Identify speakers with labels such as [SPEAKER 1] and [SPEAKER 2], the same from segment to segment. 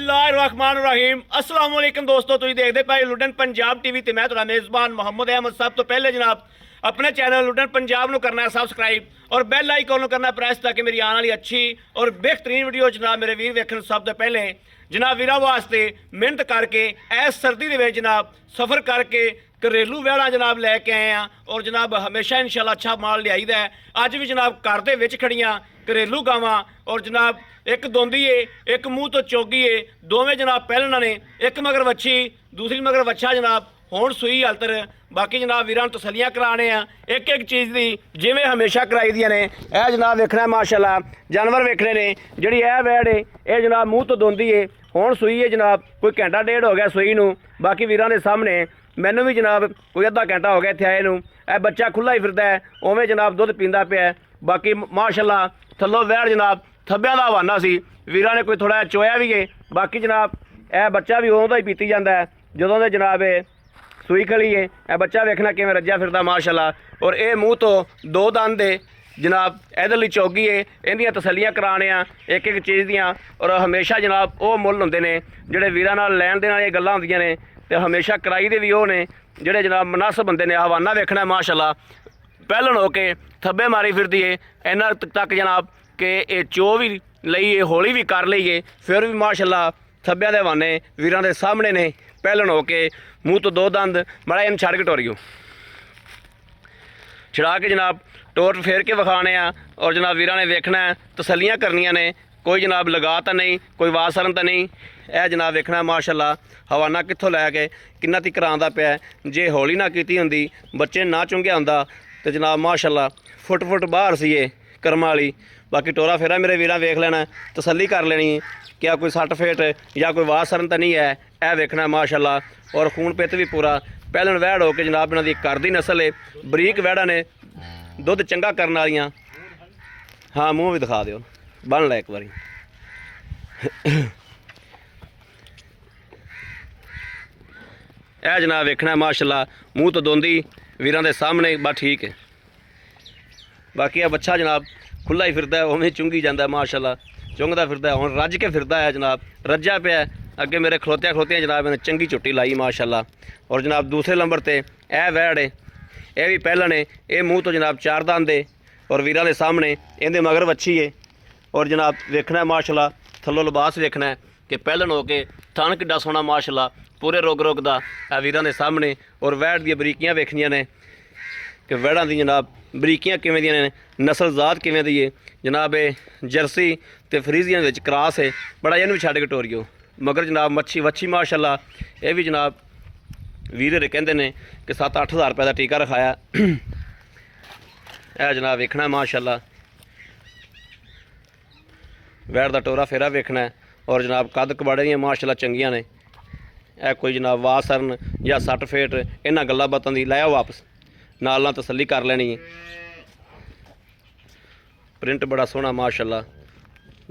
[SPEAKER 1] बिस्मिल्लाहिर्रहमानिर्रहीम अस्सलाम वालेकुम दोस्तों, तुम देखते पाए लुडन पंजाब टीवी ते मैं तुहाडा मेज़बान मोहम्मद अहमद। सब तो पहले जनाब अपने चैनल लुडन पंजाब को करना है सबसक्राइब और बैल आइकन करना है प्रेस, ताकि मेरी आने वाली अच्छी और बेहतरीन वीडियो जनाब मेरे वीर वेखन। सब तो पहले जनाब वीरों वास्ते मेहनत करके इस सर्दी के जनाब सफ़र करके घरेलू वैड़ा जनाब लैके आए हैं और जनाब हमेशा इंशाल्लाह अच्छा माल लियाईदा है। अज भी जनाब घर दे विच खड़ियां घरेलू गावां और जनाब एक दोंदी है, एक मूँह तो चोगी है, दोवें जनाब पहलना ने, एक मगर वच्छी दूसरी मगर वच्छा जनाब होण सूई हलतर। बाकी जनाब वीरां नूं तसल्लियां कराने आ एक एक चीज़ की जिवें हमेशा कराई दियां ने। यह जनाब वेखना माशाल्लाह जानवर वेखने ने। जिहड़ी यह वैड़ है यह जनाब मूँह तो दोंदी है, होण सूई है जनाब कोई घंटा डेढ़ हो गया सूई नूं। बाकी वीरां दे सामने मैनू भी जनाब कोई अद्धा घंटा हो गया इत्थे आए नूं। यह बच्चा खुला ही फिरदा है, उवें जनाब दुध पींदा पिया है। बाकी माशाल्लाह थल्लों वैड़ जनाब थब्बियां दा हवाना सी, वीरां ने कोई थोड़ा चोया भी है। बाकी जनाब यह बच्चा भी उदों ही पीती जाता है जदों दे जनाब सूई खली है। यह बच्चा वेखना किवें रज्जा फिरदा माशाल्लाह। और ये मूँह तो दो दंद है जनाब, इहदे लई चौगी है। इहदियां तसल्लियां कराने आ एक एक चीज़ दियां। और हमेशा जनाब वो मुल हुंदे ने जिहड़े वीरां नाल लैण देण वाली गल्लां हुंदियां ने, ते हमेशा कराई दे भी वो ने जिहड़े जनाब मुनासब बंदे ने। हवाना वेखना माशाल्लाह पहलन हो के थब्बे मारी फिरदी है इन्ना तक जनाब कि ये चो भी लईए हौली भी कर लईए, फिर भी माशाल्लाह थब्बियां दे हवाने वीरां दे सामने ने। पहलन हो के मूँह तो दो दंद माड़ा इन छड़ के टोरियो छड़ा के जनाब टोर फेर के विखाने आ। और जनाब वीरां ने वेखना है तसल्लियां करनियां ने, कोई जनाब लगा तो नहीं कोई वासरन तो नहीं। यह जनाब वेखना माशाल्लाह हवाना कित्थों लैके किन्ना तिकर आंदा पिया। जे हौली ना कीती हुंदी बच्चे ना चुंघिया हुंदा तो जनाब माशाल्लाह फुट फुट बाहर सी ये करम वाली। बाकी टोरा फेरा मेरे वीरां वेख लेना, तसल्ली कर लेनी क्या कोई सट फेट या कोई वासरन तो नहीं है। यह वेखना माशाल्लाह और खून पित भी पूरा पहलन वैड़ हो के जनाब इन्हां दी घर दी नस्ल है। बरीक वैड़ा ने दुध चंगा करने वालियां। हाँ मूँह भी दिखा दिओ, बन लै एक बारी। यह जनाब वेखना माशाल्लाह मूँह तो दोंदी वीरां दे सामने बस ठीक है। बाकी यह बच्चा जनाब खुला ही फिरदा है, उवें चुंगी जाता है माशाल्लाह, चुंगदा फिरदा है। हुण रज के फिरदा है जनाब, रज्जा पिया अगे मेरे खलोत्या खलोत्या जनाब इन्हें चंगी झुट्टी लाई माशाल्लाह। और जनाब दूसरे नंबर पर यह वैड़ है, यह भी पहलन है। यह मूँह तो जनाब चार दंद है और वीरां दे सामने इहदे मगर वच्छी है। और जनाब वेखना है माशाल्लाह थल्लों लिबास वेखना है कि पहलन हो के थन किड्डा सोहना माशाल्लाह पूरे रोग रोग दा वीरां दे सामने। और वैड़ दी बरीकियां वेखनियां ने कि वैड़ां दी जनाब बरीकियां किवें दियां ने, नस्ल जात किवें दी है जनाब। जर्सी ते फ्रीजियन विच क्रॉस है, बड़ा इहनूं भी छड्ड के टोरियो। मगर जनाब मच्छी वच्छी माशाल्लाह यह भी जनाब वीर हरे कहंदे ने कि 7-8 हज़ार रुपये का टीका रखाया। यह जनाब वेखना माशाल्लाह वैड़ दा टोरा फेरा वेखना है। और जनाब कद कबाड़े दियां माशाल्लाह चंगियां ने। यह कोई जनाब वासरन या सट फेट इन्हां गल्लां बातां दी लै आओ वापस नाल नाल तसल्ली कर लेनी है। प्रिंट बड़ा सोहना माशाल्लाह,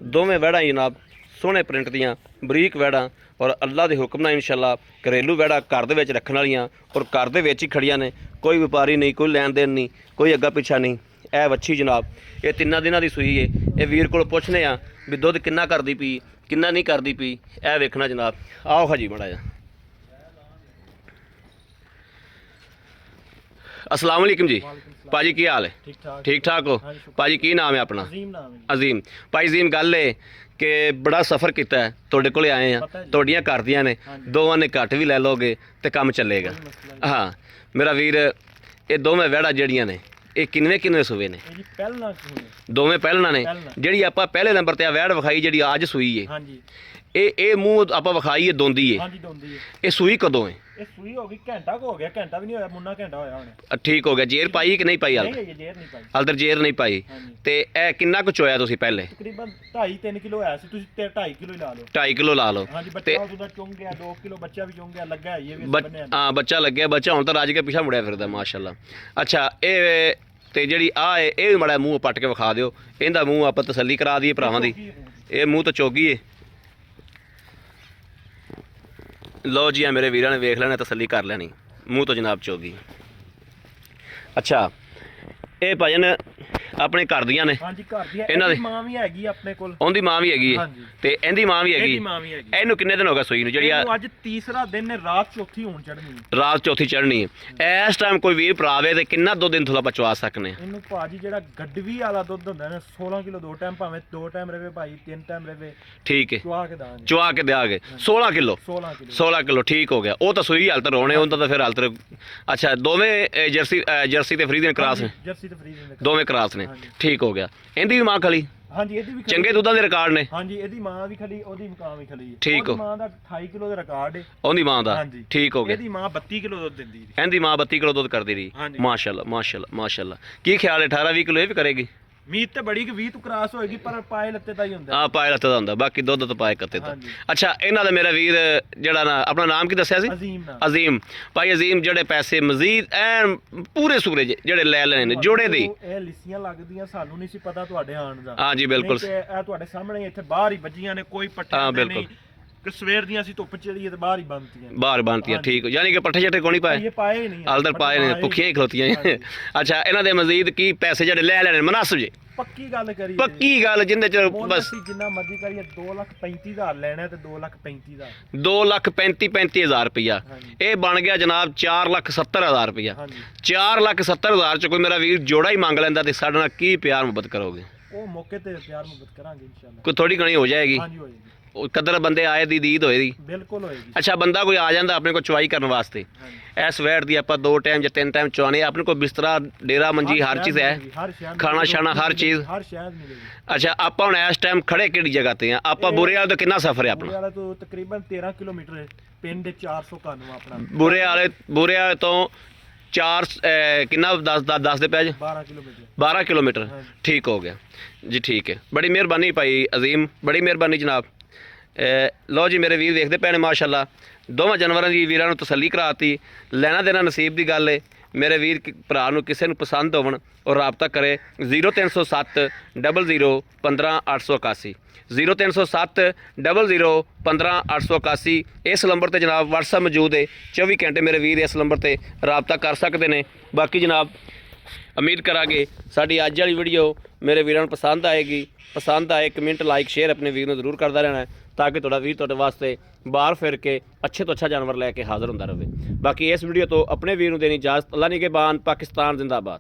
[SPEAKER 1] दोवें वैड़ा जनाब सोहने प्रिंट दियां बरीक वैड़ा। और अल्लाह के हुक्म नाल इंशाल्लाह घरेलू वैड़ा घर दे विच रखण वालियां और घर दे विच ही खड़ियां ने। कोई व्यापारी नहीं, कोई लैन देन नहीं, कोई अग्गा पिछा नहीं। यह वच्छी जनाब ये 3 दिनां दी सूई है। ये वीर कोल पुछने आ भी दुध किन्ना करदी पी किन्ना नहीं करदी पी। यह वेखना जनाब आओ हाजी माड़ा जा। अस्सलाम वालेकुम जी भाजी, की हाल है? ठीक ठाक हो भाजी? की नाम है अपना? अजीम। भाई अजीम गल है कि बड़ा सफ़र किया है, तुहाडे कोल आए हैं, तुहाडियां घर दियां ने, दोवां ने घट भी लै लोगे तो काम चलेगा। हाँ मेरा वीर ये दोवें वैड़ा जड़ियां ने ये किन्ने सूए ने? दोवें पहलना ने। जिहड़ी आपां पहले नंबर ते वैड़ विखाई जिहड़ी अज सूई है ये मूँह आपां विखाई है दोंदी है। ये सूई कदों है?
[SPEAKER 2] सूई हो गई घंटा को हो गया, घंटा भी नहीं होया, मुन्ना घंटा होया हुणे।
[SPEAKER 1] ठीक हो गया। जेर पाई कि नहीं पाई? हल्दर जेर नहीं पाई। ते ए किन्ना कुछ होया तुसीं पहले?
[SPEAKER 2] तकरीबन 2.5-3 किलो होया सी, तुसीं 2.5 किलो ही ला लो।
[SPEAKER 1] 2.5 किलो ला लो।
[SPEAKER 2] हां जी, बच्चा उधर चुंग गया 2 किलो, बच्चा भी चुंग गया, लगा है ये भी बने।
[SPEAKER 1] हां बच्चा लग गया, बच्चा हुण तो रज के पिछा मुड़िया फिरदा माशाल्लाह। अच्छा ए ते जिहड़ी आ है ये भी माड़ा मूँह पट के विखा दिओ, इहदा मूँह आपां तसल्ली करा दईए भरावां दी। ये मूँह तो चोगी है। लो जी मेरे वीरां ने वेख लेना, तसल्ली कर लेनी, मूँह तो जनाब चोगी। अच्छा ये भजन ਆਪਣੇ ਘਰ ਦੀਆਂ ਨੇ
[SPEAKER 2] ਹਾਂਜੀ ਘਰ ਦੀ ਹੈ।
[SPEAKER 1] ਇਹਨਾਂ
[SPEAKER 2] ਇਹਦੀ
[SPEAKER 1] ਦੇ-
[SPEAKER 2] ਮਾਂ ਵੀ ਹੈਗੀ ਆ ਆਪਣੇ ਕੋਲ।
[SPEAKER 1] ਉਹਦੀ ਮਾਂ ਵੀ ਹੈਗੀ ਹੈ
[SPEAKER 2] ਹਾਂਜੀ।
[SPEAKER 1] ਤੇ ਇਹਦੀ ਮਾਂ ਵੀ ਹੈਗੀ
[SPEAKER 2] ਇਹਦੀ ਮਾਂ ਵੀ ਹੈਗੀ।
[SPEAKER 1] ਇਹਨੂੰ ਕਿੰਨੇ ਦਿਨ ਹੋ ਗਏ ਸੂਈ ਨੂੰ ਜਿਹੜੀ ਆ
[SPEAKER 2] ਇਹਨੂੰ ਅੱਜ ਤੀਸਰਾ ਦਿਨ ਨੇ, ਰਾਤ ਚੌਥੀ ਹੋਣ ਚੜਨੀ।
[SPEAKER 1] ਰਾਤ ਚੌਥੀ ਚੜ੍ਹਨੀ ਹੈ ਇਸ ਟਾਈਮ ਕੋਈ ਵੀਰ ਭਰਾਵੇ ਤੇ ਕਿੰਨਾ ਦੁੱਧ ਦਿਨ ਥੋੜਾ ਪਚਵਾ ਸਕਨੇ
[SPEAKER 2] ਇਹਨੂੰ ਭਾਜੀ ਜਿਹੜਾ ਗੱਡਵੀ ਵਾਲਾ ਦੁੱਧ ਹੁੰਦਾ ਨਾ 16 ਕਿਲੋ 2 ਟਾਈਮ, ਭਾਵੇਂ 2 ਟਾਈਮ ਰਵੇ ਭਾਈ 3 ਟਾਈਮ ਰਵੇ,
[SPEAKER 1] ਠੀਕ ਹੈ
[SPEAKER 2] ਚੁਆ ਕੇ ਦਾਂਗੇ।
[SPEAKER 1] ਚੁਆ ਕੇ ਦਿਆਗੇ 16 ਕਿਲੋ
[SPEAKER 2] 16 ਕਿਲੋ
[SPEAKER 1] 16 ਕਿਲੋ ਠੀਕ ਹੋ ਗਿਆ ਉਹ ਤਾਂ ਸੂਈ ਹਾਲਤ ਰੋਣੇ ਉਹਦਾ ਤਾਂ ਫਿਰ ਹਾਲਤ ਅੱਛਾ ਦੋਵੇਂ ਜਰਸੀ ਤੇ ਫਰੀਦੀਨ ਕਰਾਸ ਨੇ
[SPEAKER 2] ਜਰਸੀ ਤੇ ਫਰੀਦ ਨੇ।
[SPEAKER 1] ਦੋਵੇਂ ਕਰਾਸ ਨੇ
[SPEAKER 2] ਹਾਂਜੀ।
[SPEAKER 1] ਠੀਕ ਹੋ ਗਿਆ ਇਹਦੀ ਵੀ ਮਾਂ ਖਲੀ
[SPEAKER 2] ਹਾਂਜੀ ਇਹਦੀ ਵੀ ਖਲੀ-
[SPEAKER 1] ਚੰਗੇ ਦੁੱਧਾਂ ਦੇ ਰਿਕਾਰਡ ਨੇ
[SPEAKER 2] ਹਾਂਜੀ ਇਹਦੀ ਮਾਂ ਵੀ ਖਲੀ, ਉਹਦੀ ਮਾਂ ਵੀ ਖਲੀ ਹੈ।
[SPEAKER 1] ਠੀਕ
[SPEAKER 2] ਉਹਦੀ
[SPEAKER 1] ਹੋ।
[SPEAKER 2] ਮਾਂ ਦਾ 28 ਕਿਲੋ ਦਾ ਰਿਕਾਰਡ ਹੈ।
[SPEAKER 1] ਉਹਦੀ ਮਾਂ ਦਾ
[SPEAKER 2] ਹਾਂਜੀ।
[SPEAKER 1] ਠੀਕ ਹੋ ਗਿਆ
[SPEAKER 2] ਇਹਦੀ ਮਾਂ 32 ਕਿਲੋ ਦੁੱਧ ਦਿੰਦੀ ਜੀ।
[SPEAKER 1] ਇਹਦੀ ਮਾਂ 32 ਕਿਲੋ ਦੁੱਧ ਕਰਦੀ ਰਹੀ
[SPEAKER 2] ਹਾਂਜੀ।
[SPEAKER 1] ਮਾਸ਼ਾਅੱਲਾ ਮਾਸ਼ਾਅੱਲਾ ਮਾਸ਼ਾਅੱਲਾ ਕੀ ਖਿਆਲ ਹੈ 18 20 ਕਿਲੋ ਇਹ ਵੀ ਕਰੇਗੀ
[SPEAKER 2] ਮੀਤ ਤੇ ਬੜੀ ਕਿ 20 ਤੋਂ ਕ੍ਰਾਸ ਹੋਏਗੀ, ਪਰ ਪਾਏ ਲੱਤੇ ਦਾ ਹੀ ਹੁੰਦਾ।
[SPEAKER 1] ਆ ਪਾਏ ਲੱਤੇ ਦਾ ਹੁੰਦਾ ਬਾਕੀ ਦੁੱਧ ਤਾਂ ਪਾਏ ਕੱਤੇ ਦਾ
[SPEAKER 2] ਹਾਂਜੀ।
[SPEAKER 1] ਅੱਛਾ ਇਹਨਾਂ ਦਾ ਮੇਰਾ ਵੀਰ ਜਿਹੜਾ ਨਾ ਆਪਣਾ ਨਾਮ ਕੀ ਦੱਸਿਆ ਸੀ
[SPEAKER 2] ਅਜ਼ੀਮ ਨਾਲ
[SPEAKER 1] ਅਜ਼ੀਮ ਭਾਈ ਅਜ਼ੀਮ ਜਿਹੜੇ ਪੈਸੇ ਮਜ਼ੀਦ ਐਨ ਪੂਰੇ ਸੂਰੇ ਜਿਹੜੇ ਲੈ ਲੈਣੇ ਨੇ ਜੋੜੇ ਦੀ
[SPEAKER 2] ਇਹ ਲਿਸੀਆਂ ਲੱਗਦੀਆਂ, ਸਾਨੂੰ ਨਹੀਂ ਸੀ ਪਤਾ ਤੁਹਾਡੇ ਆਣ ਦਾ।
[SPEAKER 1] ਹਾਂ ਜੀ ਬਿਲਕੁਲ
[SPEAKER 2] ਨਹੀਂ ਤੇ ਇਹ ਤੁਹਾਡੇ ਸਾਹਮਣੇ ਇੱਥੇ ਬਾਹਰ ਹੀ ਵੱਜੀਆਂ ਨੇ, ਕੋਈ ਪੱਠੇ
[SPEAKER 1] ਹਾਂ,
[SPEAKER 2] ਤੇ
[SPEAKER 1] ਬਿਲਕੁਲ।
[SPEAKER 2] ਨਹੀਂ ਕਿ ਸਵੇਰ ਦੀਆਂ ਅਸੀਂ ਧੁੱਪ ਚੜੀਏ ਤੇ ਬਾਹਰ ਹੀ ਬੰਨਤੀਆਂ।
[SPEAKER 1] ਬਾਹਰ ਬੰਨਤੀਆਂ ਠੀਕ ਯਾਨੀ ਕਿ ਪੱਠੇ ਛੱਟੇ ਕੋਣੀ ਪਾਏ
[SPEAKER 2] ਇਹ ਪਾਏ ਹੀ ਨਹੀਂ
[SPEAKER 1] ਹਾਲਦਰ ਪਾਏ ਨੇ ਭੁੱਖੀਆਂ ਹੀ ਖਲੋਤੀਆਂ ਅੱਛਾ ਇਹਨਾਂ ਦੇ ਮਜ਼ੀਦ ਕੀ ਪੈਸੇ ਜਿਹੜੇ ਲੈ ਲੈਣੇ ਮਨਾਸਬ ਜੇ
[SPEAKER 2] ਪੱਕੀ ਗੱਲ ਕਰੀਏ,
[SPEAKER 1] ਪੱਕੀ ਗੱਲ ਜਿੰਦੇ ਚ
[SPEAKER 2] ਮੁੱਲ
[SPEAKER 1] ਬਸ
[SPEAKER 2] ਅਸੀਂ ਜਿੰਨਾ ਮਰਜ਼ੀ ਕਰੀਏ 2,35,000 ਲੈਣਾ ਤੇ 2,35,000।
[SPEAKER 1] 2,35,000 ਰੁਪਇਆ
[SPEAKER 2] ਹਾਂਜੀ।
[SPEAKER 1] ਇਹ ਬਣ ਗਿਆ ਜਨਾਬ 4,70,000 ਰੁਪਇਆ
[SPEAKER 2] ਹਾਂਜੀ
[SPEAKER 1] 4,70,000 ਚ ਕੋਈ ਮੇਰਾ ਵੀਰ ਜੋੜਾ ਹੀ ਮੰਗ ਲੈਂਦਾ ਤੇ ਸਾਡੇ ਨਾਲ ਕੀ ਪਿਆਰ ਮੁਹੱਬਤ ਕਰੋਗੇ
[SPEAKER 2] ਉਹ ਮੌਕੇ ਤੇ ਪਿਆਰ ਮੁਹੱਬਤ ਕਰਾਂਗੇ ਇਨਸ਼ਾਅੱਲਾ।
[SPEAKER 1] ਕੋਈ ਥੋੜੀ ਘਣੀ ਹੋ ਜਾਏਗੀ
[SPEAKER 2] ਹਾਂਜੀ ਹੋਏਗੀ,
[SPEAKER 1] ਉਹ ਕਦਰ ਬੰਦੇ ਆਏ ਦੀ ਦੀਦ ਹੋਏਗੀ
[SPEAKER 2] ਬਿਲਕੁਲ ਹੋਏਗੀ।
[SPEAKER 1] ਅੱਛਾ ਬੰਦਾ ਕੋਈ ਆ ਜਾਂਦਾ ਆਪਣੇ ਕੋਲ ਚੁਆਈ ਕਰਨ ਵਾਸਤੇ
[SPEAKER 2] ਹਾਂਜੀ।
[SPEAKER 1] ਇਸ ਵੈਟ ਦੀ ਆਪਾਂ 2 ਟਾਈਮ ਜਾਂ 3 ਟਾਈਮ ਚੁਆਣੇ ਆਪਣੇ ਕੋਲ ਬਿਸਤਰਾ ਡੇਰਾ ਮੰਜੀ ਹਰ ਚੀਜ਼ ਹੈ
[SPEAKER 2] ਹਰ ਸ਼ਹਿਰ
[SPEAKER 1] ਖਾਣਾ ਛਾਣਾ ਹਰ ਚੀਜ਼
[SPEAKER 2] ਹਰ ਸ਼ਹਿਰ ਮਿਲੇਗੀ।
[SPEAKER 1] ਅੱਛਾ ਆਪਾਂ ਹੁਣ ਇਸ ਟਾਈਮ ਖੜੇ ਕਿਹੜੀ ਜਗ੍ਹਾ ਤੇ ਆ ਆਪਾਂ ਬੁਰੇ ਵਾਲੇ ਤੋਂ ਕਿੰਨਾ ਸਫ਼ਰ ਹੈ ਆਪਣਾ
[SPEAKER 2] ਵਾਲਾ ਤੋਂ ਤਕਰੀਬਨ 13 ਕਿਲੋਮੀਟਰ ਹੈ, ਪਿੰਡ 491 ਆਪਣਾ।
[SPEAKER 1] ਬੁਰੇ ਵਾਲੇ ਤੋਂ 4 ਕਿੰਨਾ 10 ਦੇ ਪਿਆ ਜੀ
[SPEAKER 2] 12 ਕਿਲੋਮੀਟਰ
[SPEAKER 1] 12 ਕਿਲੋਮੀਟਰ
[SPEAKER 2] ਹਾਂਜੀ।
[SPEAKER 1] ਠੀਕ ਹੋ ਗਿਆ ਜੀ ਠੀਕ ਹੈ ਬੜੀ ਮਿਹਰਬਾਨੀ ਭਾਈ ਅਜ਼ੀਮ ਬੜੀ ਮਿਹਰਬਾਨੀ ਜਨਾਬ ਲਓ ਜੀ ਮੇਰੇ ਵੀਰ ਦੇਖਦੇ ਪਏ ਨੇ ਮਾਸ਼ਾਅੱਲਾ ਦੋਵਾਂ ਜਾਨਵਰਾਂ ਦੀ ਵੀਰਾਂ ਨੂੰ ਤਸੱਲੀ ਕਰਾਤੀ ਲੈਣਾ ਦੇਣਾ ਨਸੀਬ ਦੀ ਗੱਲ ਏ ਮੇਰੇ ਵੀਰ ਭਰਾ ਨੂੰ ਕਿਸੇ ਨੂੰ ਪਸੰਦ ਹੋਵਣ ਔਰ ਰਾਬਤਾ ਕਰੇ 0307 00 15 881 0307 00 15 881 ਇਸ ਨੰਬਰ ਤੇ ਜਨਾਬ WhatsApp ਮੌਜੂਦ ਹੈ 24 ਘੰਟੇ ਮੇਰੇ ਵੀਰ ਇਸ ਨੰਬਰ ਤੇ ਰਾਬਤਾ ਕਰ ਸਕਦੇ ਨੇ ਬਾਕੀ ਜਨਾਬ ਉਮੀਦ ਕਰਾਂਗੇ ਸਾਡੀ ਅੱਜ ਵਾਲੀ ਵੀਡੀਓ ਮੇਰੇ ਵੀਰਾਂ ਨੂੰ ਪਸੰਦ ਆਏਗੀ ਪਸੰਦ ਆਏ ਕਮੈਂਟ ਲਾਈਕ ਸ਼ੇਅਰ ਆਪਣੇ ਵੀਰ ਨੂੰ ਜ਼ਰੂਰ ਕਰਦਾ ਰਹਿਣਾ ਤਾਂ ਕਿ ਤੁਹਾਡਾ ਵੀਰ ਤੁਹਾਡੇ ਵਾਸਤੇ ਬਾਹਰ ਫਿਰ ਕੇ ਅੱਛੇ ਤੋਂ ਅੱਛਾ ਜਾਨਵਰ ਲੈ ਕੇ ਹਾਜ਼ਰ ਹੁੰਦਾ ਰਹੇ ਬਾਕੀ ਇਸ ਵੀਡੀਓ ਤੋਂ ਆਪਣੇ ਵੀਰ ਨੂੰ ਦੇਣੀ ਇਜਾਜ਼ਤ ਅੱਲਾ ਨਿਗਹਿਬਾਨ ਪਾਕਿਸਤਾਨ ਜ਼ਿੰਦਾਬਾਦ